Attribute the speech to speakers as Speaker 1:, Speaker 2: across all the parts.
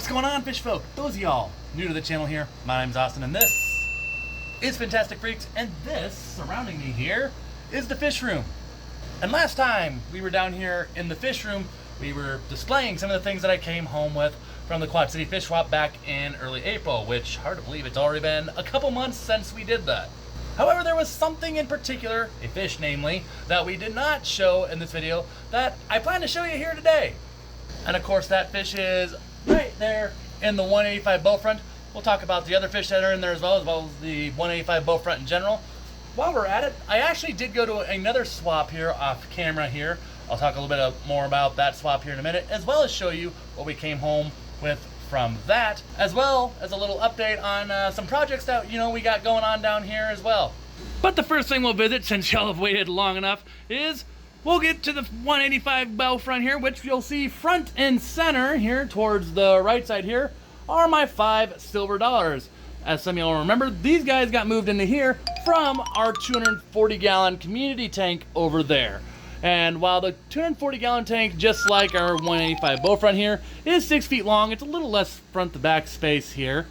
Speaker 1: What's going on, fish folk? Those of y'all new to the channel here, my name's Austin, and this is Fintastic Freaks, and this, surrounding me here, is the Fishroom. And last time we were down here in the Fishroom, we were displaying some of the things that I came home with from the Quad City Fish Swap back in early April, which, hard to believe, it's already been a couple months since we did that. However, there was something in particular, a fish namely, that we did not show in this video that I plan to show you here today. And of course that fish is right there in the 185 bow front. We'll talk about the other fish that are in there as well as the 185 bow front in general. While we're at it, I actually did go to another swap here off camera here. I'll talk a little bit more about that swap here in a minute, as well as show you what we came home with from that, as well as a little update on some projects that we got going on down here as well. But the first thing we'll visit, since y'all have waited long enough, is we'll get to the 185 bow front here, which you'll see front and center here towards the right side here are my 5 silver dollars. As some of y'all remember, these guys got moved into here from our 240-gallon community tank over there. And while the 240-gallon tank, just like our 185 bow front here, is 6 feet long, it's a little less front to back space here,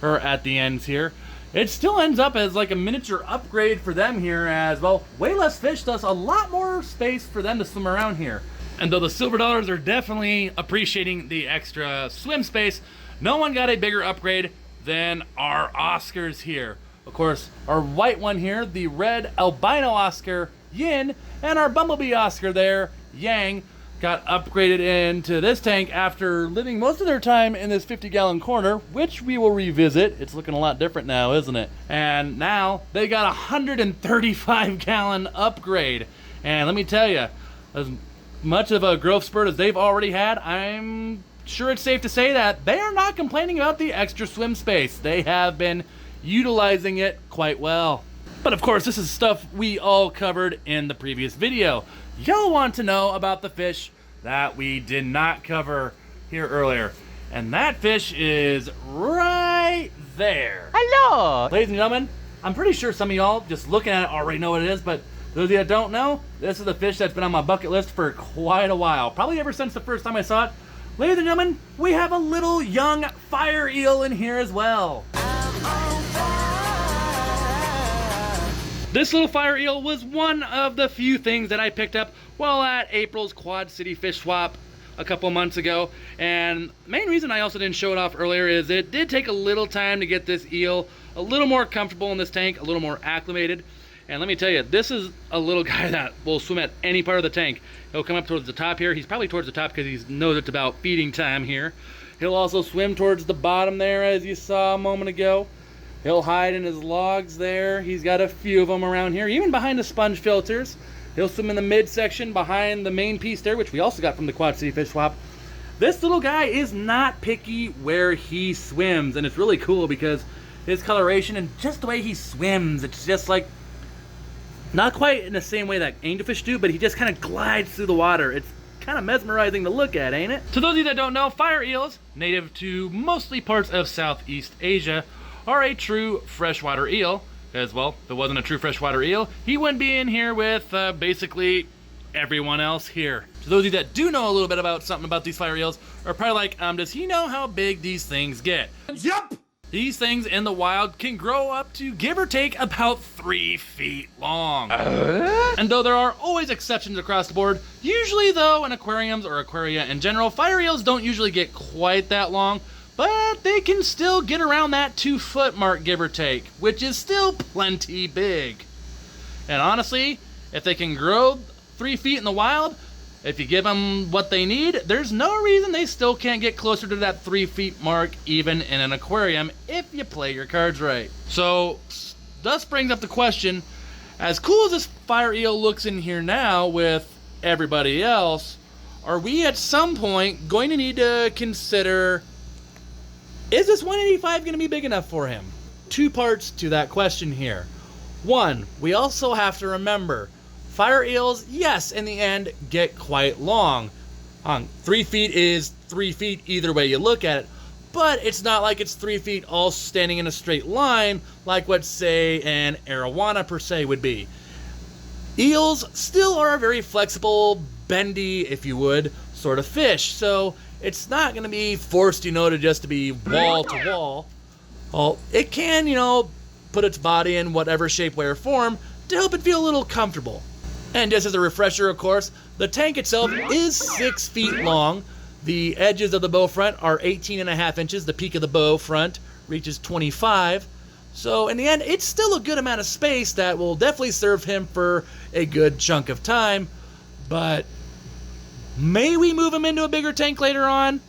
Speaker 1: or at the ends here. It still ends up as like a miniature upgrade for them here as well. Way less fish, thus a lot more space for them to swim around here. And though the silver dollars are definitely appreciating the extra swim space, no one got a bigger upgrade than our Oscars here. Of course, our white one here, the red albino Oscar, Yin, and our bumblebee Oscar there, Yang, got upgraded into this tank after living most of their time in this 50-gallon corner, which we will revisit. It's looking a lot different now, isn't it? And now they got a 135-gallon upgrade. And let me tell you, as much of a growth spurt as they've already had, I'm sure it's safe to say that they are not complaining about the extra swim space. They have been utilizing it quite well. But of course, this is stuff we all covered in the previous video. Y'all want to know about the fish that we did not cover here earlier. And that fish is right there.
Speaker 2: Hello!
Speaker 1: Ladies and gentlemen, I'm pretty sure some of y'all just looking at it already know what it is, but those of you that don't know, this is a fish that's been on my bucket list for quite a while. Probably ever since the first time I saw it. Ladies and gentlemen, we have a little young fire eel in here as well. This little fire eel was one of the few things that I picked up while at April's Quad City Fish Swap a couple months ago. And the main reason I also didn't show it off earlier is it did take a little time to get this eel a little more comfortable in this tank, a little more acclimated. And let me tell you, this is a little guy that will swim at any part of the tank. He'll come up towards the top here. He's probably towards the top because he knows it's about feeding time here. He'll also swim towards the bottom there, as you saw a moment ago. He'll hide in his logs there. He's got a few of them around here, even behind the sponge filters. He'll swim in the midsection behind the main piece there, which we also got from the Quad City Fish Swap. This little guy is not picky where he swims, and it's really cool because his coloration and just the way he swims, it's just like, not quite in the same way that angelfish do, but he just kind of glides through the water. It's kind of mesmerizing to look at, ain't it? To those of you that don't know, fire eels, native to mostly parts of Southeast Asia, are a true freshwater eel. As well, if it wasn't a true freshwater eel, he wouldn't be in here with basically everyone else here. To those of you that do know a little bit about something about these fire eels are probably like, does he know how big these things get? Yup! These things in the wild can grow up to, give or take, about 3 feet long. And though there are always exceptions across the board, usually though in aquariums or aquaria in general, fire eels don't usually get quite that long, but they can still get around that 2-foot mark, give or take, which is still plenty big. And honestly, if they can grow 3 feet in the wild, if you give them what they need, there's no reason they still can't get closer to that 3 feet mark even in an aquarium if you play your cards right. So, thus brings up the question, as cool as this fire eel looks in here now with everybody else, are we at some point going to need to consider, is this 185 going to be big enough for him? 2 parts to that question here. 1, we also have to remember, fire eels, yes, in the end, get quite long. 3 feet is 3 feet either way you look at it, but it's not like it's 3 feet all standing in a straight line like what, say, an arowana per se would be. Eels still are a very flexible, bendy, if you would, sort of fish, so it's not going to be forced, to just to be wall to wall. Well, it can, put its body in whatever shape, way, or form to help it feel a little comfortable. And just as a refresher, of course, the tank itself is 6 feet long. The edges of the bow front are 18.5 inches. The peak of the bow front reaches 25. So in the end, it's still a good amount of space that will definitely serve him for a good chunk of time. But may we move him into a bigger tank later on?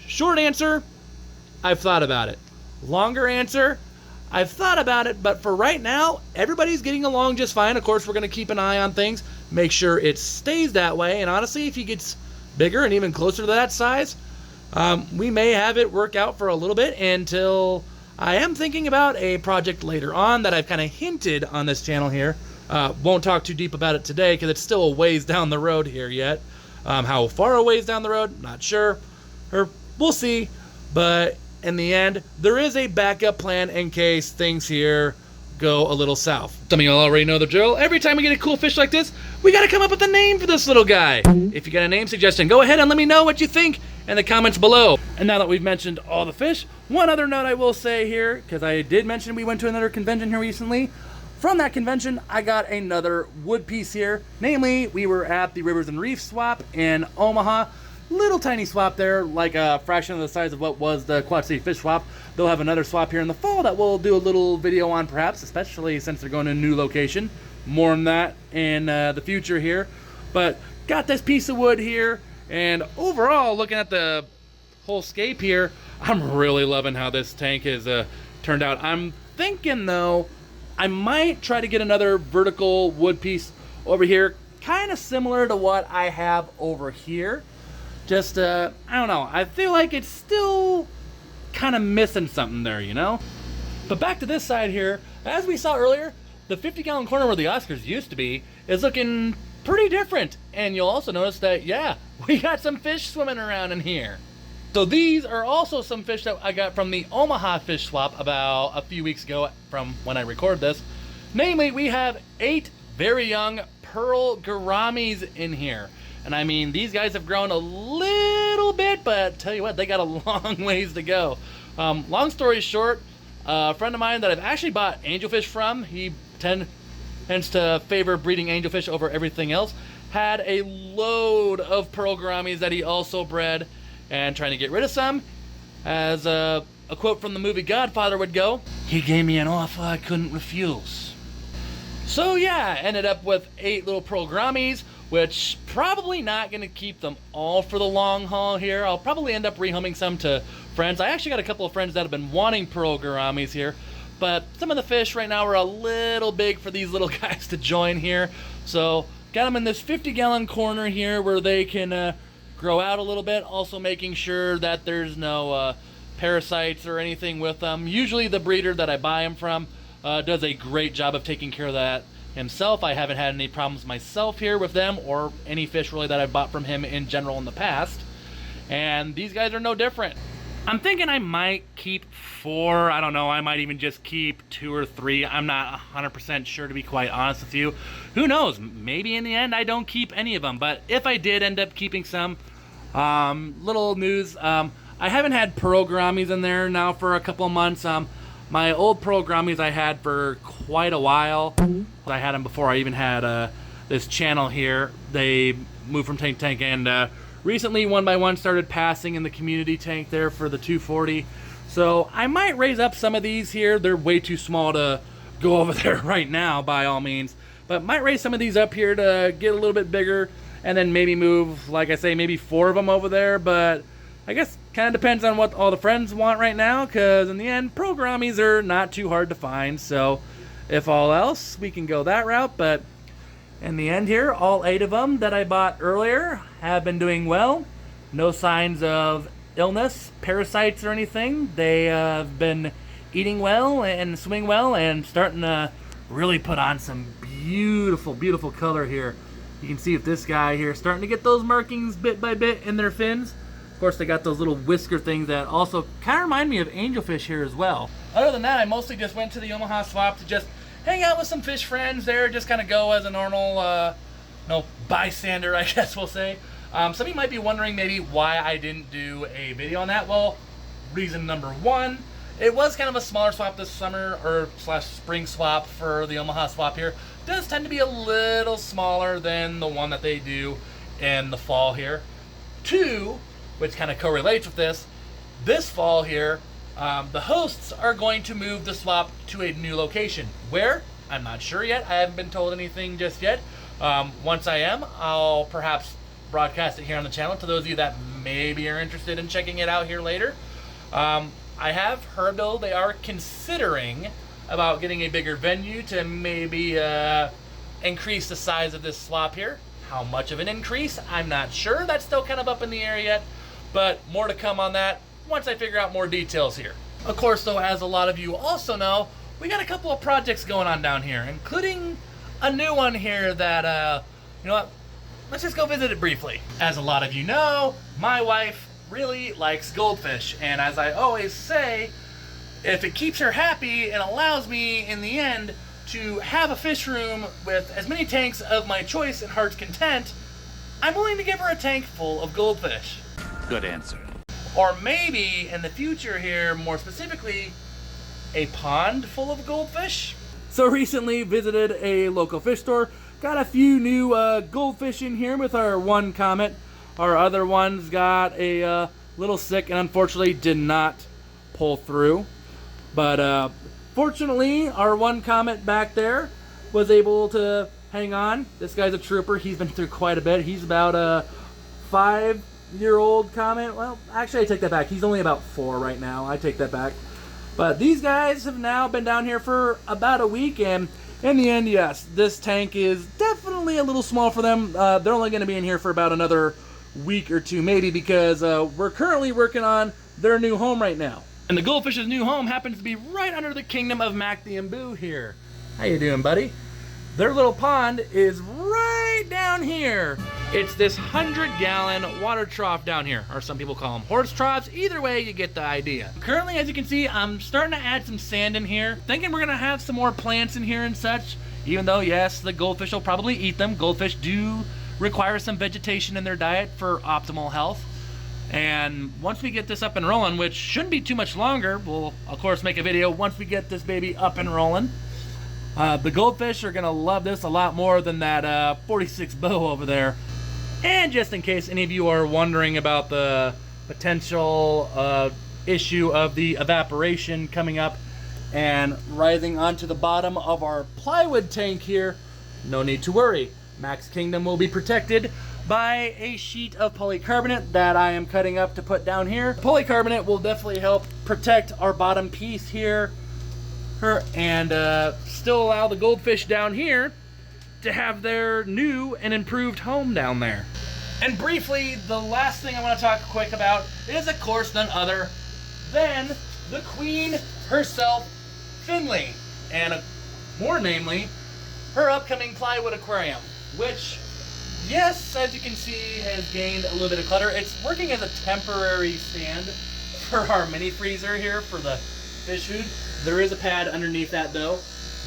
Speaker 1: Short answer, I've thought about it. Longer answer, I've thought about it, but for right now, everybody's getting along just fine. Of course, we're going to keep an eye on things, make sure it stays that way. And honestly, if he gets bigger and even closer to that size, we may have it work out for a little bit until I am thinking about a project later on that I've kind of hinted on this channel here. Won't talk too deep about it today because it's still a ways down the road here yet. How far a ways down the road, not sure. Or we'll see. But in the end, there is a backup plan in case things here go a little south. Some of you already know the drill. Every time we get a cool fish like this, we got to come up with a name for this little guy. If you got a name suggestion, go ahead and let me know what you think in the comments below. And now that we've mentioned all the fish, one other note I will say here, because I did mention we went to another convention here recently. From that convention, I got another wood piece here. Namely, we were at the Rivers and Reef swap in Omaha. Little tiny swap there, like a fraction of the size of what was the Quad City Fish Swap. They'll have another swap here in the fall that we'll do a little video on perhaps, especially since they're going to a new location. More on that in the future here. But got this piece of wood here, and overall, looking at the whole scape here, I'm really loving how this tank has turned out. I'm thinking though, I might try to get another vertical wood piece over here, kind of similar to what I have over here. Just, I don't know, I feel like it's still kind of missing something there, But back to this side here, as we saw earlier, the 50-gallon corner where the Oscars used to be is looking pretty different. And you'll also notice that, yeah, we got some fish swimming around in here. So these are also some fish that I got from the Omaha Fish Swap about a few weeks ago from when I recorded this. Namely, we have 8 very young pearl gouramis in here. And I mean, these guys have grown a little bit, but tell you what, they got a long ways to go. Long story short, a friend of mine that I've actually bought angelfish from, he tends to favor breeding angelfish over everything else, had a load of pearl gouramis that he also bred, and trying to get rid of some. As a quote from the movie Godfather would go, he gave me an offer I couldn't refuse. So yeah, ended up with 8 little pearl gouramis, which probably not going to keep them all for the long haul here. I'll probably end up rehoming some to friends. I actually got a couple of friends that have been wanting pearl gouramis here, but some of the fish right now are a little big for these little guys to join here. So got them in this 50-gallon corner here where they can grow out a little bit, also making sure that there's no parasites or anything with them. Usually the breeder that I buy them from does a great job of taking care of that himself. I haven't had any problems myself here with them or any fish really that I've bought from him in general in the past. And these guys are no different. I'm thinking I might keep 4. I don't know. I might even just keep 2 or 3. I'm not 100% sure, to be quite honest with you. Who knows? Maybe in the end I don't keep any of them. But if I did end up keeping some, little news. I haven't had pearl gouramis in there now for a couple of months. My old pearl gouramis I had for quite a while. I had them before I even had this channel here. They moved from tank to tank, and recently one by one started passing in the community tank there for the 240. So I might raise up some of these here. They're way too small to go over there right now by all means, but might raise some of these up here to get a little bit bigger, and then maybe move, like I say, maybe 4 of them over there. But I guess kind of depends on what all the friends want right now, because in the end, pearl gouramis are not too hard to find. So if all else, we can go that route. But in the end here, all 8 of them that I bought earlier have been doing well. No signs of illness, parasites, or anything. They have been eating well and swimming well and starting to really put on some beautiful, beautiful color here. You can see with this guy here starting to get those markings bit by bit in their fins. Of course, they got those little whisker things that also kind of remind me of angelfish here as well. Other than that, I mostly just went to the Omaha swap to just hang out with some fish friends there, just kind of go as a normal, bystander, I guess we'll say. Some of you might be wondering maybe why I didn't do a video on that. Well, reason number one, it was kind of a smaller swap this summer, or slash spring swap for the Omaha swap here. It does tend to be a little smaller than the one that they do in the fall here. Two, which kind of correlates with this fall here, the hosts are going to move the swap to a new location. Where? I'm not sure yet. I haven't been told anything just yet. Once I am, I'll perhaps broadcast it here on the channel to those of you that maybe are interested in checking it out here later. I have heard, though, they are considering about getting a bigger venue to maybe increase the size of this swap here. How much of an increase? I'm not sure. That's still kind of up in the air yet, but more to come on that once I figure out more details here. Of course, though, as a lot of you also know, we got a couple of projects going on down here, including a new one here that, you know what, let's just go visit it briefly. As a lot of you know, my wife really likes goldfish, and as I always say, if it keeps her happy and allows me in the end to have a fish room with as many tanks of my choice and heart's content, I'm willing to give her a tank full of goldfish.
Speaker 2: Good answer.
Speaker 1: Or maybe in the future here, more specifically, a pond full of goldfish. So recently visited a local fish store, got a few new goldfish in here with our one comet. Our other ones got a little sick and unfortunately did not pull through. But fortunately, our one comet back there was able to hang on. This guy's a trooper. He's been through quite a bit. He's about a 5-year-old comet. Well, actually, I take that back. He's only about 4 right now. I take that back. But these guys have now been down here for about a week, and in the end, yes, this tank is definitely a little small for them. They're only going to be in here for about another week or two, maybe, because we're currently working on their new home right now. And the goldfish's new home happens to be right under the kingdom of Mac the Imboo here. How you doing, buddy? Their little pond is right down here. It's this 100-gallon water trough down here, or some people call them horse troughs. Either way, you get the idea. Currently, as you can see, I'm starting to add some sand in here, thinking we're gonna have some more plants in here and such, even though, yes, the goldfish will probably eat them. Goldfish do require some vegetation in their diet for optimal health. And once we get this up and rolling, which shouldn't be too much longer, we'll, of course, make a video once we get this baby up and rolling. The goldfish are gonna love this a lot more than that 46 bow over there. And just in case any of you are wondering about the potential issue of the evaporation coming up and rising onto the bottom of our plywood tank here, no need to worry. Mac's Kingdom will be protected by a sheet of polycarbonate that I am cutting up to put down here. Polycarbonate will definitely help protect our bottom piece here and still allow the goldfish down here to have their new and improved home down there. And briefly, the last thing I want to talk quick about is, of course, none other than the queen herself, Finley, and more namely, her upcoming plywood aquarium, which, yes, as you can see, has gained a little bit of clutter. It's working as a temporary stand for our mini freezer here for the fish food. There is a pad underneath that, though.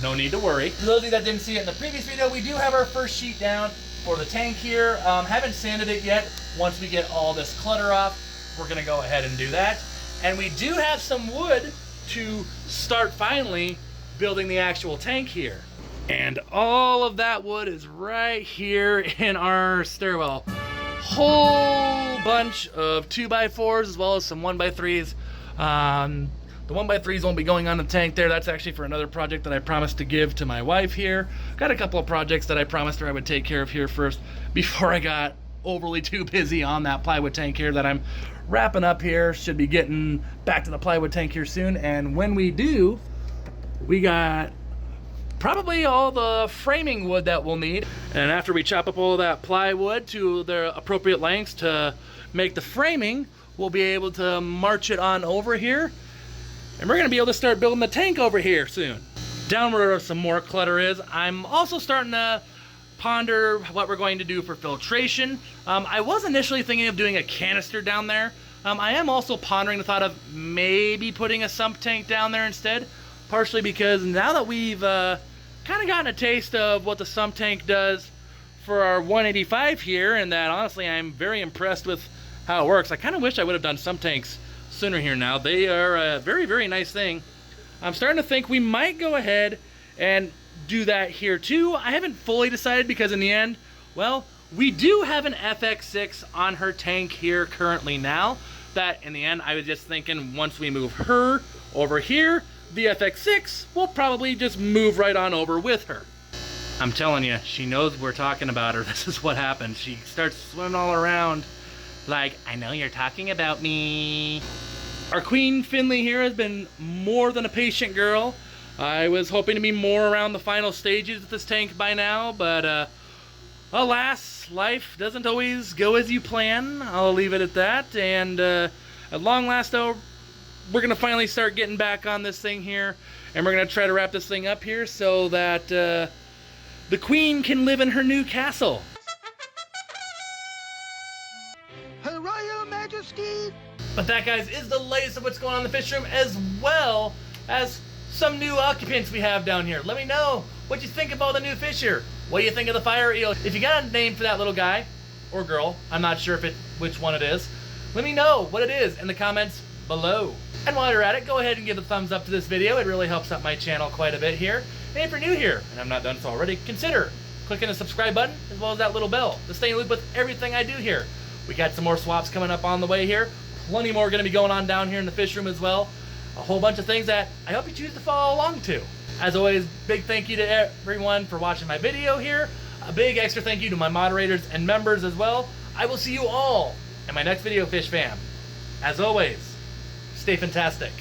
Speaker 1: No need to worry. For those of you that didn't see it in the previous video, we do have our first sheet down for the tank here. Haven't sanded it yet. Once we get all this clutter off, we're gonna go ahead and do that. And we do have some wood to start finally building the actual tank here. And all of that wood is right here in our stairwell. Whole bunch of 2x4s as well as some 1x3s. The 1x3s won't be going on the tank there. That's actually for another project that I promised to give to my wife here. Got a couple of projects that I promised her I would take care of here first before I got overly too busy on that plywood tank here that I'm wrapping up here. Should be getting back to the plywood tank here soon. And when we do, we got probably all the framing wood that we'll need. And after we chop up all that plywood to their appropriate lengths to make the framing, we'll be able to march it on over here. And we're gonna be able to start building the tank over here soon. Down where some more clutter is, I'm also starting to ponder what we're going to do for filtration. I was initially thinking of doing a canister down there. I am also pondering the thought of maybe putting a sump tank down there instead, partially because now that we've kind of gotten a taste of what the sump tank does for our 185 here, and that honestly I'm very impressed with how it works. I kind of wish I would have done some tanks sooner here now. They are a very, very nice thing. I'm starting to think we might go ahead and do that here too. I haven't fully decided because in the end, well, we do have an FX6 on her tank here currently now. That in the end, I was just thinking once we move her over here, the FX6 will probably just move right on over with her. I'm telling you, she knows we're talking about her. This is what happens. She starts swimming all around like, I know you're talking about me. Our Queen Finley here has been more than a patient girl. I was hoping to be more around the final stages of this tank by now, but alas, life doesn't always go as you plan. I'll leave it at that. And at long last, though, we're going to finally start getting back on this thing here, and we're going to try to wrap this thing up here so that the Queen can live in her new castle.
Speaker 2: Her Royal Majesty!
Speaker 1: But that, guys, is the latest of what's going on in the fish room, as well as some new occupants we have down here. Let me know what you think about the new fish here. What do you think of the fire eel? If you got a name for that little guy or girl, I'm not sure which one it is, let me know what it is in the comments below. And while you're at it, go ahead and give a thumbs up to this video. It really helps out my channel quite a bit here. And if you're new here, and I'm not done so already, consider clicking the subscribe button as well as that little bell to stay in the loop with everything I do here. We got some more swaps coming up on the way here. Plenty more going to be going on down here in the fish room as well. A whole bunch of things that I hope you choose to follow along to. As always, big thank you to everyone for watching my video here. A big extra thank you to my moderators and members as well. I will see you all in my next video, Fish Fam. As always, stay fantastic.